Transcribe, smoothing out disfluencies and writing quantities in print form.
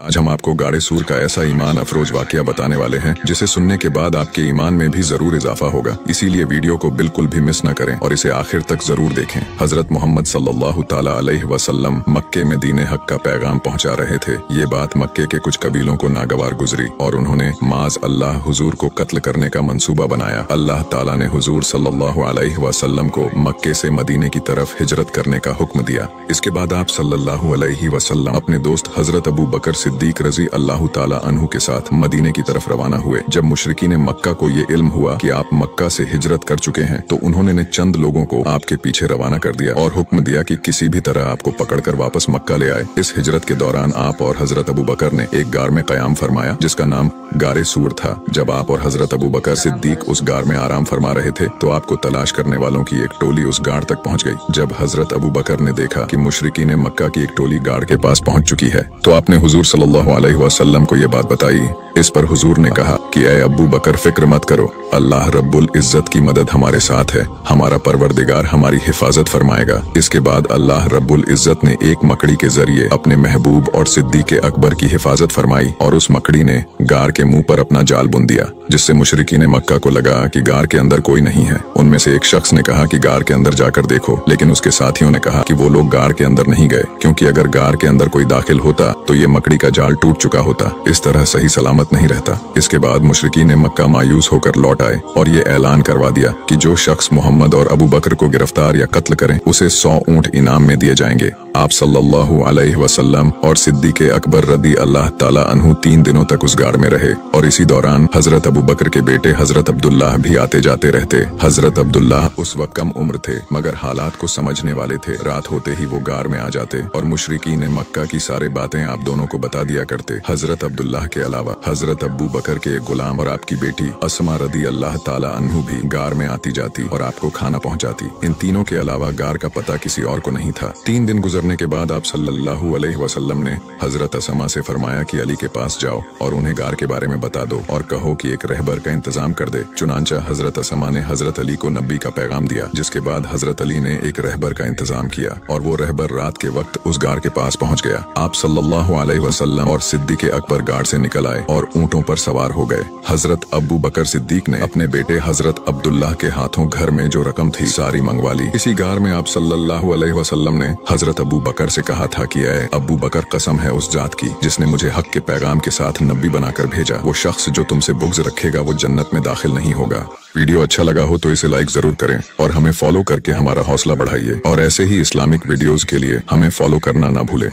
आज हम आपको गाड़े सूर का ऐसा ईमान अफरोज वाकया बताने वाले हैं जिसे सुनने के बाद आपके ईमान में भी जरूर इजाफा होगा। इसीलिए वीडियो को बिल्कुल भी मिस न करें और इसे आखिर तक जरूर देखें। हजरत मोहम्मद सल्लल्लाहु ताला अलैहि वसल्लम मक्के में दीन हक का पैगाम पहुंचा रहे थे। ये बात मक्के के कुछ कबीलों को नागवार गुजरी और उन्होंने माज अल्लाह हुजूर को कत्ल करने का मंसूबा बनाया। अल्लाह ताला ने हुजूर सल्लल्लाहु अलैहि वसल्लम को मक्के से मदीने की तरफ हिजरत करने का हुक्म दिया। इसके बाद आप सल्लल्लाहु अलैहि वसल्लम अपने दोस्त हजरत अबू बकर सिद्दीक रजी अल्लाह ताला अन्हु के साथ मदीने की तरफ रवाना हुए। जब मुशरिकीन मक्का को ये इल्म हुआ कि आप मक्का से हिजरत कर चुके हैं तो उन्होंने चंद लोगों को आपके पीछे रवाना कर दिया और हुक्म दिया कि किसी भी तरह आपको पकड़कर वापस मक्का ले आए। इस हिजरत के दौरान आप और हजरत अबू बकर ने एक गार में कयाम फरमाया जिसका नाम गारे सूर था। जब आप और हजरत अबू बकर सिद्दीक उस गार में आराम फरमा रहे थे तो आपको तलाश करने वालों की एक टोली उस गार तक पहुंच गई। जब हजरत अबू बकर ने देखा कि मुशरिकीन मक्का की एक टोली गार के पास पहुंच चुकी है तो आपने हुजूर सल्लल्लाहु अलैहि वसल्लम को ये बात बताई। इस पर हुजूर ने कहा कि ऐ अबू बकर फिक्र मत करो, अल्लाह रब्बुल इज्जत की मदद हमारे साथ है, हमारा परवरदिगार हमारी हिफाजत फरमाएगा। इसके बाद अल्लाह रब्बुल इज्जत ने एक मकड़ी के जरिए अपने महबूब और सिद्दीक अकबर की हिफाजत फरमाई और उस मकड़ी ने गार के मुंह पर अपना जाल बुन दिया, जिससे मुशरिकीन मक्का को लगा कि गार के अंदर कोई नहीं है। उनमें से एक शख्स ने कहा कि गार के अंदर जाकर देखो, लेकिन उसके साथियों ने कहा कि वो लोग गार के अंदर नहीं गए, क्योंकि अगर गार के अंदर कोई दाखिल होता तो ये मकड़ी का जाल टूट चुका होता, इस तरह सही सलामत नहीं रहता। इसके बाद मुशरिकीन मक्का मायूस होकर लौट आए और ये ऐलान करवा दिया कि जो शख्स मोहम्मद और अबू बकर को गिरफ्तार या कत्ल करें उसे 100 ऊंट इनाम में दिए जाएंगे। आप सल्लल्लाहु अलैहि वसल्लम और सिद्दीक अकबर रदी अल्लाह ताला अन्हु 3 दिनों तक उस गार में रहे और इसी दौरान हजरत अबू बकर के बेटे हजरत अब्दुल्लाह भी आते जाते रहते। हजरत अब्दुल्लाह उस वक्त कम उम्र थे मगर हालात को समझने वाले थे। रात होते ही वो गार में आ जाते और मुशरिकीन मक्का की सारी बातें आप दोनों को बता दिया करते। हजरत अब्दुल्लाह के अलावा हजरत अबू बकर के एक गुलाम और आपकी बेटी अस्मा रदी अल्लाह ताला अन्हु भी गार में आती जाती और आपको खाना पहुंचाती। इन तीनों के अलावा गार का पता किसी और को नहीं था। 3 दिन गुजरने के बाद आप सल्लल्लाहु अलैहि वसल्लम ने हजरत अस्मा से फरमाया कि अली के पास जाओ और उन्हें गार के बारे में बता दो और कहो कि एक रहबर का इंतजाम कर दे। चुनांचा हजरत अस्मा ने हजरत अली को नबी का पैगाम दिया, जिसके बाद हजरत अली ने एक रहबर का इंतजाम किया और वो रहबर रात के वक्त उस गार के पास पहुंच गया। आप सल्लल्लाहु अलैहि वसल्लम और सिद्दीक अकबर गार से निकल आए और ऊंटों पर सवार हो गए। हजरत अबू बकर सिद्दीक ने अपने बेटे हजरत अब्दुल्लाह के हाथों घर में जो रकम थी सारी मंगवा ली। इसी गार में आप सल्लल्लाहु अलैहि वसल्लम ने हजरत अबू बकर से कहा था कि ऐ अबू बकर कसम है उस जात की जिसने मुझे हक के पैगाम के साथ नबी बनाकर भेजा, वो शख्स जो तुमसे बुग़्ज़ रखेगा वो जन्नत में दाखिल नहीं होगा। वीडियो अच्छा लगा हो तो इसे लाइक जरूर करें और हमें फॉलो करके हमारा हौसला बढ़ाइए और ऐसे ही इस्लामिक वीडियोस के लिए हमें फॉलो करना ना भूलें।